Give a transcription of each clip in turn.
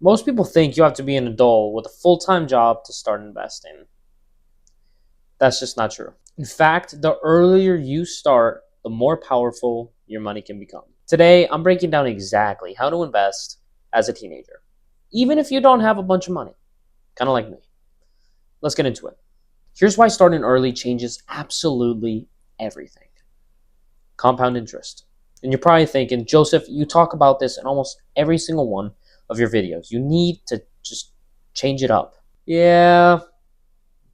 Most people think you have to be an adult with a full-time job to start investing. That's just not true. In fact, the earlier you start, the more powerful your money can become. Today, I'm breaking down exactly how to invest as a teenager, even if you don't have a bunch of money, kind of like me. Let's get into it. Here's why starting early changes absolutely everything. Compound interest. And you're probably thinking, Joseph, you talk about this in almost every single one of your videos. You need to just change it up. Yeah,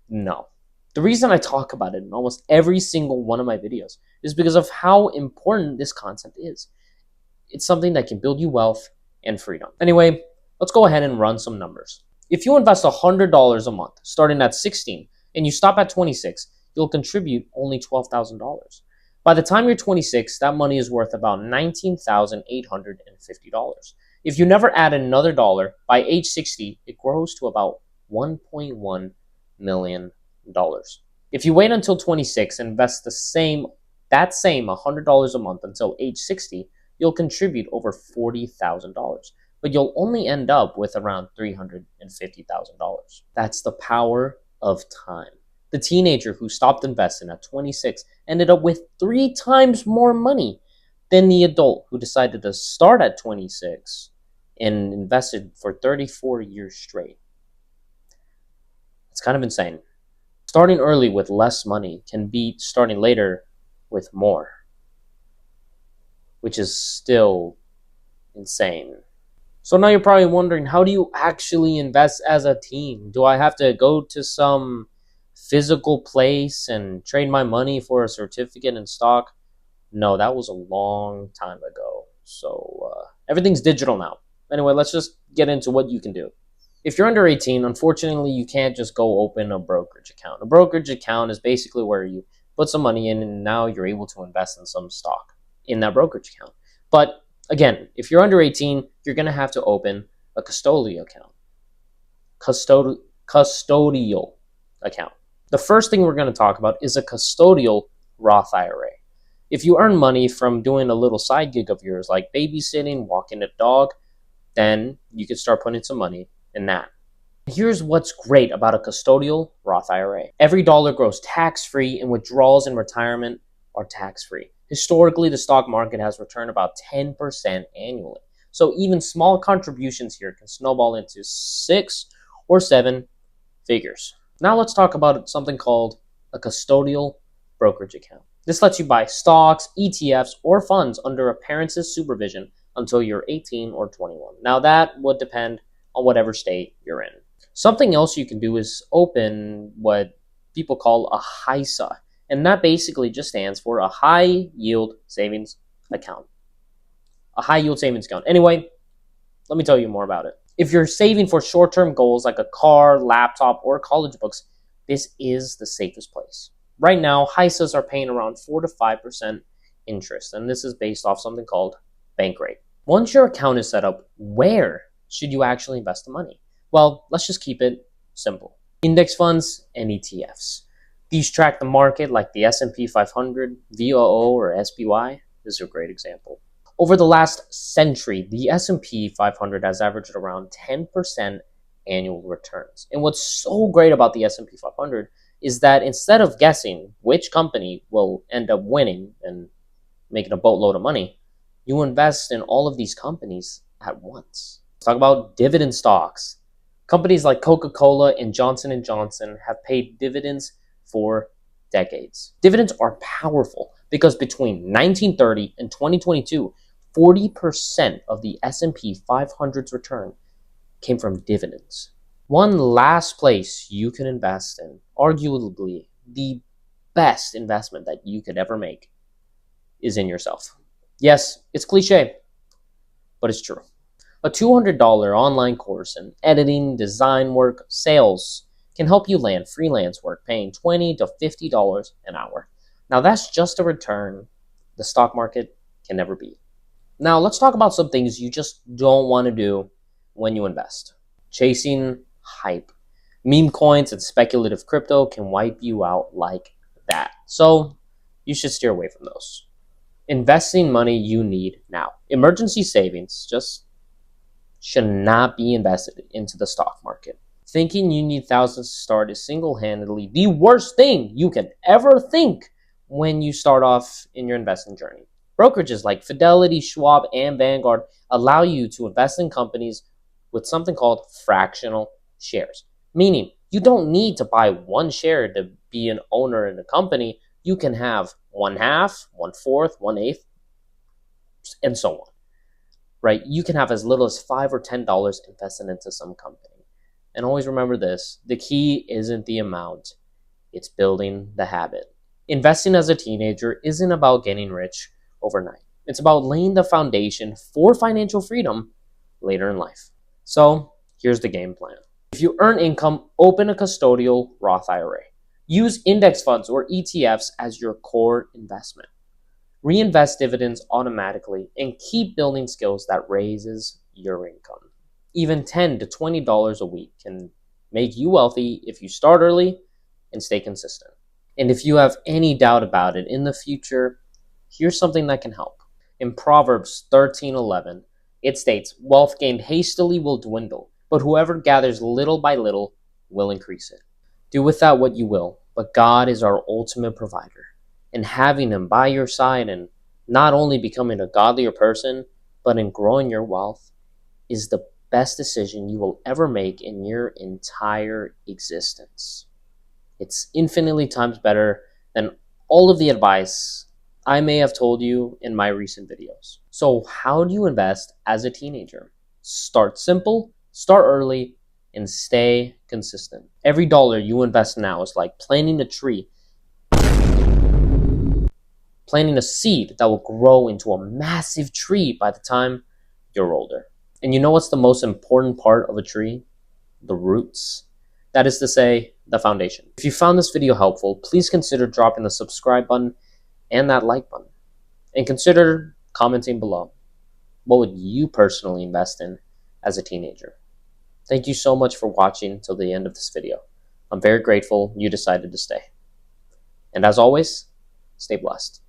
no. The reason I talk about it in almost every single one of my videos is because of how important this concept is. It's something that can build you wealth and freedom. Anyway, let's go ahead and run some numbers. If you invest $100 a month starting at 16 and you stop at 26, you'll contribute only $12,000. By the time you're 26, that money is worth about $19,850. If you never add another dollar, by age 60, it grows to about $1.1 million. If you wait until 26 and invest that same $100 a month until age 60, you'll contribute over $40,000, but you'll only end up with around $350,000. That's the power of time. The teenager who stopped investing at 26 ended up with 3 times more money than the adult who decided to start at 26 and invested for 34 years straight. It's kind of insane. Starting early with less money can beat starting later with more, which is still insane. So now you're probably wondering, how do you actually invest as a teen? Do I have to go to some physical place and trade my money for a certificate in stock? No, that was a long time ago. So everything's digital now. Anyway, let's just get into what you can do. If you're under 18, unfortunately, you can't just go open a brokerage account. A brokerage account is basically where you put some money in and now you're able to invest in some stock in that brokerage account. But again, if you're under 18, you're going to have to open a custodial account. Custodial account. The first thing we're going to talk about is a custodial Roth IRA. If you earn money from doing a little side gig of yours, like babysitting, walking a dog, then you can start putting some money in that. Here's what's great about a custodial Roth IRA. Every dollar grows tax-free and withdrawals in retirement are tax-free. Historically, the stock market has returned about 10% annually. So even small contributions here can snowball into 6 or 7 figures. Now let's talk about something called a custodial brokerage account. This lets you buy stocks, ETFs, or funds under a parent's supervision until you're 18 or 21. Now that would depend on whatever state you're in. Something else you can do is open what people call a HISA, and that basically just stands for a high yield savings account. A high yield savings account. Anyway, let me tell you more about it. If you're saving for short-term goals like a car, laptop, or college books, this is the safest place. Right now, HISAs are paying around 4 to 5% interest, and this is based off something called bank rate. Once your account is set up, where should you actually invest the money? Well, let's just keep it simple. Index funds and ETFs. These track the market like the S&P 500, VOO, or SPY. This is a great example. Over the last century, the S&P 500 has averaged around 10% annual returns. And what's so great about the S&P 500 is that instead of guessing which company will end up winning and making a boatload of money, you invest in all of these companies at once. Let's talk about dividend stocks. Companies like Coca-Cola and Johnson & Johnson have paid dividends for decades. Dividends are powerful because between 1930 and 2022, 40% of the S&P 500's return came from dividends. One last place you can invest in, arguably the best investment that you could ever make, is in yourself. Yes, it's cliche, but it's true. A $200 online course in editing, design work, sales can help you land freelance work paying $20 to $50 an hour. Now that's just a return the stock market can never beat. Now let's talk about some things you just don't want to do when you invest. Chasing hype. Meme coins and speculative crypto can wipe you out like that. So you should steer away from those. Investing money you need now. Emergency savings, just should not be invested into the stock market. Thinking you need thousands to start is single-handedly the worst thing you can ever think when you start off in your investing journey. Brokerages like Fidelity, Schwab, and Vanguard allow you to invest in companies with something called fractional shares, meaning you don't need to buy one share to be an owner in a company. You can have one half, 1/4, 1/8, and so on, right? You can have as little as $5 or $10 invested into some company. And always remember this, the key isn't the amount, it's building the habit. Investing as a teenager isn't about getting rich overnight. It's about laying the foundation for financial freedom later in life. So here's the game plan. If you earn income, open a custodial Roth IRA. Use index funds or ETFs as your core investment. Reinvest dividends automatically and keep building skills that raises your income. Even $10 to $20 a week can make you wealthy if you start early and stay consistent. And if you have any doubt about it in the future, here's something that can help. In Proverbs 13:11, it states, "Wealth gained hastily will dwindle, but whoever gathers little by little will increase it." Do with that what you will, but God is our ultimate provider. And having Him by your side and not only becoming a godlier person, but in growing your wealth is the best decision you will ever make in your entire existence. It's infinitely times better than all of the advice I may have told you in my recent videos. So how do you invest as a teenager? Start simple, start early, and stay consistent. Every dollar you invest now is like planting a tree, planting a seed that will grow into a massive tree by the time you're older. And you know what's the most important part of a tree? The roots. That is to say, the foundation. If you found this video helpful, please consider dropping the subscribe button and that like button. And consider commenting below. What would you personally invest in as a teenager? Thank you so much for watching till the end of this video. I'm very grateful you decided to stay. And as always, stay blessed.